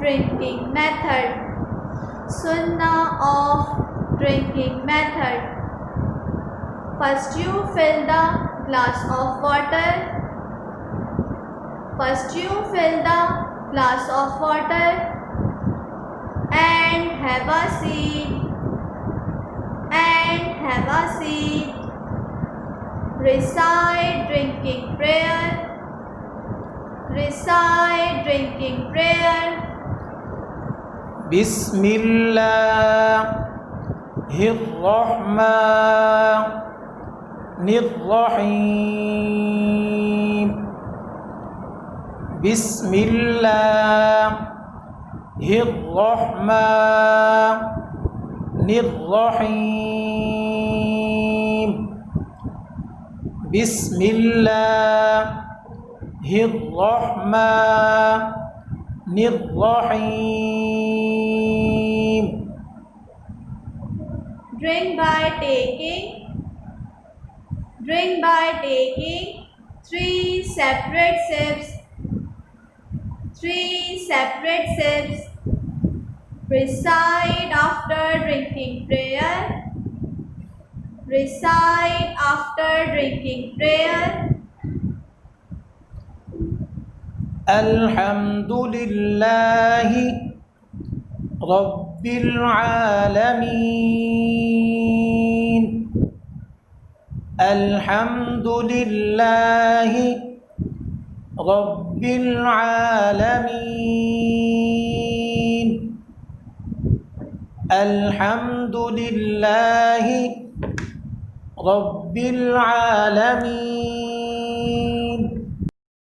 drinking method. Sunnah of drinking method. First you fill the glass of water. First you fill the glass of water and have a seat. And have a seat. Recite drinking prayer. Recite drinking prayer. Bismillahirrahmanirrahim. Bismillahirrahmanirrahim. Bismillahirrahmanirrahim. Drink by taking 3 separate sips. 3 separate sips. Recite after drinking prayer. Recite after drinking prayer. Alhamdulillahi Rabbil Alamin. Alhamdulillahi Rabbil Alamin. Alhamdulillahi Rabbil Alamin.